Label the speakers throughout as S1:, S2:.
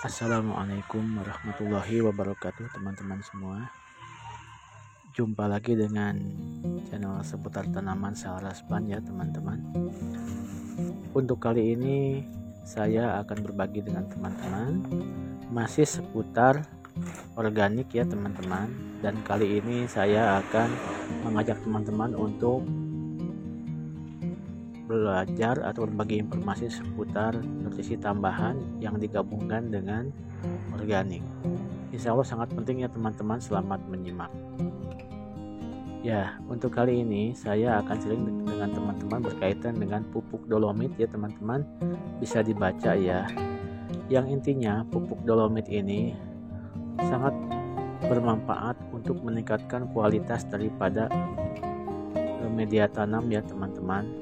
S1: Assalamualaikum warahmatullahi wabarakatuh, teman-teman semua. Jumpa lagi dengan channel seputar tanaman Saharaspan ya teman-teman. Untuk kali ini saya akan berbagi dengan teman-teman masih seputar organik ya teman-teman. Dan kali ini saya akan mengajak teman-teman untuk belajar atau berbagi informasi seputar nutrisi tambahan yang digabungkan dengan organik. Insya Allah sangat penting ya teman-teman, selamat menyimak. Ya, untuk kali ini saya akan sharing dengan teman-teman berkaitan dengan pupuk dolomit ya teman-teman. Bisa dibaca ya. Yang intinya pupuk dolomit ini sangat bermanfaat untuk meningkatkan kualitas daripada media tanam ya teman-teman.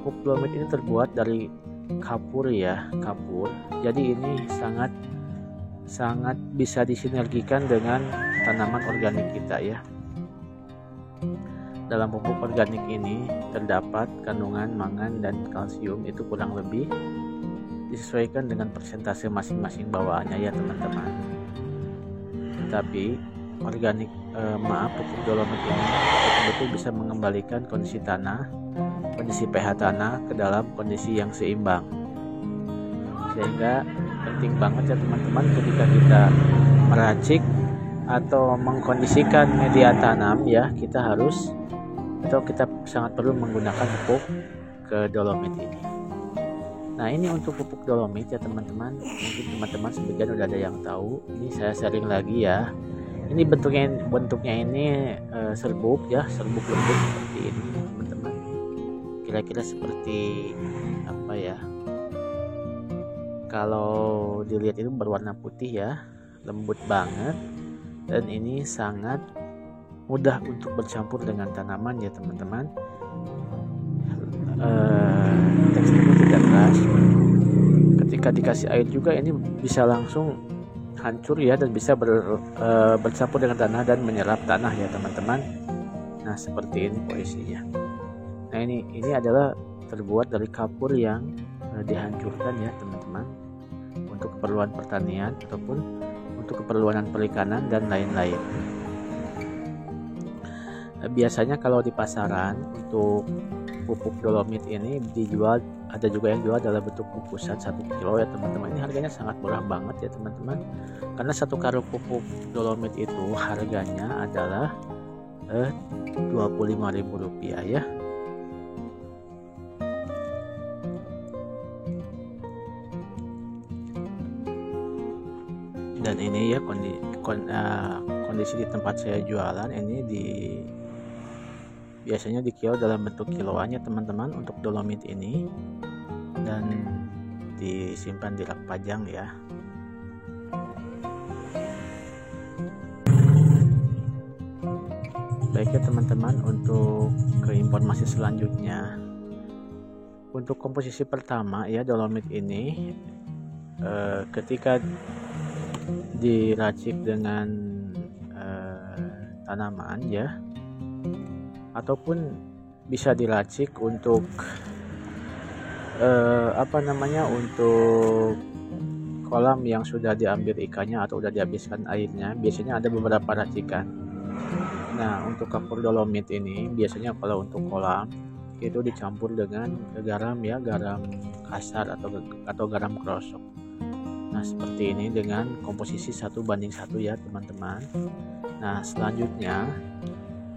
S1: Pupuk dolomit ini terbuat dari kapur ya, kapur. Jadi ini sangat bisa disinergikan dengan tanaman organik kita ya. Dalam pupuk organik ini terdapat kandungan mangan dan kalsium itu kurang lebih disesuaikan dengan persentase masing-masing bawaannya ya teman-teman. Tetapi pupuk dolomit ini betul-betul bisa mengembalikan kondisi tanah, kondisi pH tanah ke dalam kondisi yang seimbang. Sehingga penting banget ya teman-teman ketika kita meracik atau mengkondisikan media tanam ya, kita sangat perlu menggunakan pupuk ke dolomit ini. Nah, ini untuk pupuk dolomit ya teman-teman. Mungkin teman-teman sebagian udah ada yang tahu. Ini saya sharing lagi ya. Ini bentuknya ini serbuk ya, serbuk lembut seperti ini teman-teman. Kira-kira seperti apa ya? Kalau dilihat itu berwarna putih ya, lembut banget, dan ini sangat mudah untuk bercampur dengan tanaman ya teman-teman. Teksturnya tidak keras. Ketika dikasih air juga ini bisa langsung hancur ya, dan bisa bercampur dengan tanah dan menyerap tanah ya teman-teman. Nah, seperti ini posisinya. Nah, ini adalah terbuat dari kapur yang dihancurkan ya teman-teman, untuk keperluan pertanian ataupun untuk keperluan perikanan dan lain-lain. Biasanya kalau di pasaran untuk pupuk dolomit ini dijual, ada juga yang jual dalam bentuk bungkusan 1 kilo ya teman-teman. Ini harganya sangat murah banget ya teman-teman, karena 1 karung pupuk dolomit itu harganya adalah Rp25.000 ya. Dan ini ya kondisi di tempat saya jualan ini biasanya dikilau dalam bentuk kiloan ya teman-teman untuk dolomit ini, dan disimpan di rak pajang ya. Baik ya teman-teman, untuk ke informasi selanjutnya, untuk komposisi pertama ya dolomit ini ketika diracik dengan tanaman ya, ataupun bisa diracik untuk untuk kolam yang sudah diambil ikannya atau sudah dihabiskan airnya. Biasanya ada beberapa racikan. Nah, untuk kapur dolomit ini biasanya kalau untuk kolam itu dicampur dengan garam ya, garam kasar atau garam krosok. Nah, seperti ini dengan komposisi 1:1 ya teman-teman. Nah, selanjutnya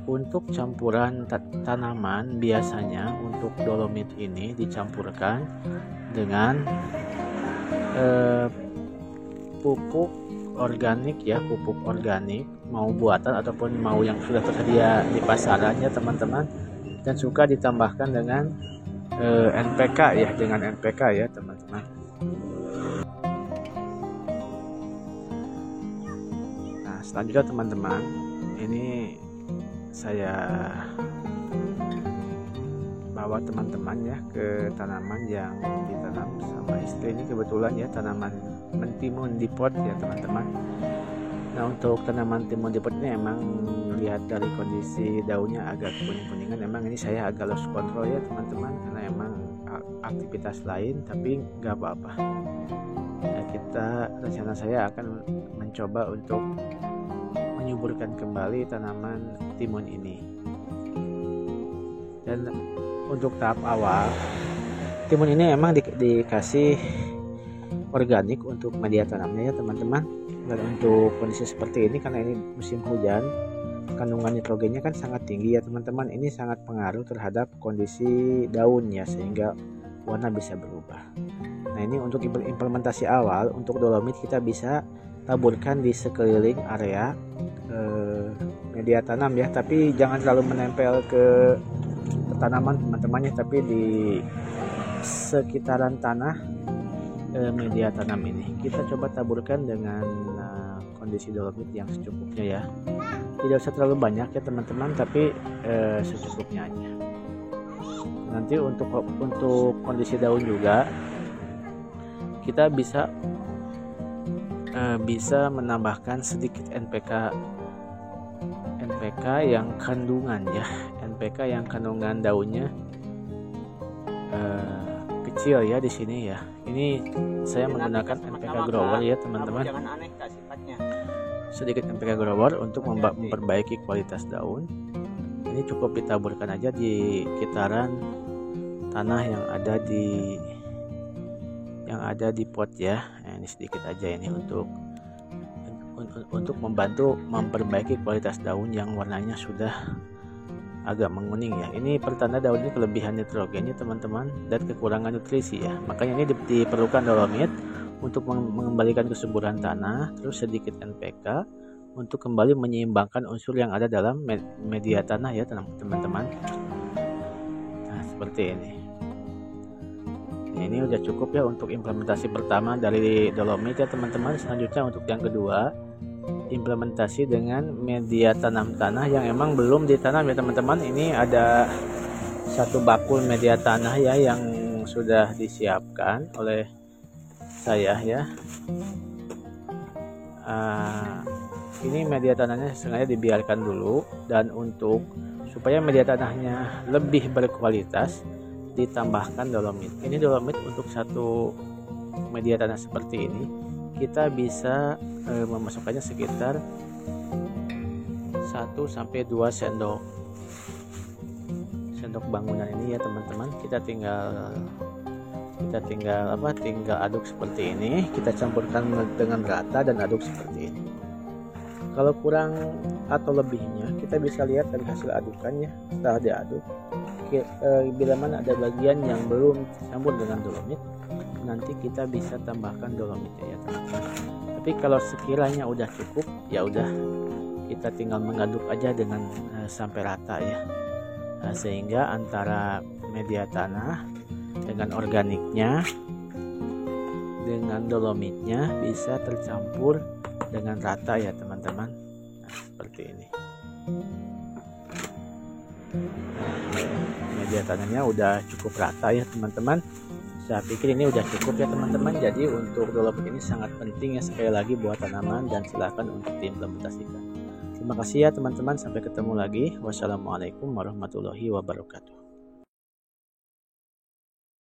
S1: untuk campuran tanaman, biasanya untuk dolomit ini dicampurkan dengan pupuk organik ya, pupuk organik mau buatan ataupun mau yang sudah tersedia di pasaran ya teman-teman, dan suka ditambahkan dengan NPK ya, dengan NPK ya teman-teman. Nah, selanjutnya teman-teman, ini saya bawa teman-teman ya ke tanaman yang ditanam sama istri. Ini kebetulan ya tanaman mentimun di pot ya teman-teman. Nah, untuk tanaman timun di pot ini emang lihat dari kondisi daunnya agak kuning-kuningan. Emang ini saya agak lost control ya teman-teman, karena emang aktivitas lain, tapi nggak apa-apa ya, rencana saya akan mencoba untuk menyuburkan kembali tanaman timun ini. Dan untuk tahap awal, timun ini emang dikasih organik untuk media tanamnya ya teman-teman. Dan untuk kondisi seperti ini, karena ini musim hujan, kandungan nitrogennya kan sangat tinggi ya teman-teman. Ini sangat pengaruh terhadap kondisi daunnya sehingga warna bisa berubah. Nah, ini untuk implementasi awal untuk dolomit kita bisa taburkan di sekeliling area media tanam ya, tapi jangan terlalu menempel ke tanaman teman-temannya, tapi di sekitaran tanah media tanam ini kita coba taburkan dengan kondisi dolomit yang secukupnya ya. Tidak usah terlalu banyak ya teman-teman, tapi secukupnya aja. Nanti untuk kondisi daun juga kita bisa menambahkan sedikit NPK yang kandungan ya, NPK yang kandungan daunnya kecil ya di sini ya. Ini saya menggunakan NPK grower ya teman-teman. Sedikit NPK grower untuk memperbaiki kualitas daun. Ini cukup ditaburkan aja di sekitaran tanah yang ada di pot ya. Nah, ini sedikit aja ini untuk membantu memperbaiki kualitas daun yang warnanya sudah agak menguning ya. Ini pertanda daun ini kelebihan nitrogennya teman-teman dan kekurangan nutrisi ya. Makanya ini diperlukan dolomit untuk mengembalikan kesuburan tanah, terus sedikit NPK untuk kembali menyeimbangkan unsur yang ada dalam media tanah ya teman-teman. Nah, seperti ini. Ini udah cukup ya untuk implementasi pertama dari dolomit ya teman-teman. Selanjutnya untuk yang kedua, implementasi dengan media tanam tanah yang emang belum ditanam ya teman-teman. Ini ada satu bakul media tanah ya yang sudah disiapkan oleh saya ya. Ini media tanahnya sengaja dibiarkan dulu, dan untuk supaya media tanahnya lebih berkualitas ditambahkan dolomit. Ini dolomit untuk satu media tanah seperti ini kita bisa memasukkannya sekitar 1-2 sendok bangunan ini ya teman-teman. Kita tinggal aduk seperti ini, kita campurkan dengan rata dan aduk seperti ini. Kalau kurang atau lebihnya kita bisa lihat dari hasil adukannya setelah diaduk. Bila mana ada bagian yang belum campur dengan dolomit, nanti kita bisa tambahkan dolomitnya ya teman-teman. Tapi kalau sekiranya udah cukup, ya udah kita tinggal mengaduk aja dengan sampai rata ya. Sehingga antara media tanah dengan organiknya dengan dolomitnya bisa tercampur dengan rata ya teman-teman. Nah, seperti ini. Media tanahnya udah cukup rata ya teman-teman. Saya pikir ini udah cukup ya teman-teman. Jadi untuk dolomit ini sangat penting ya sekali lagi buat tanaman, dan silakan untuk diimplementasikan. Terima kasih ya teman-teman, sampai ketemu lagi. Wassalamualaikum warahmatullahi wabarakatuh.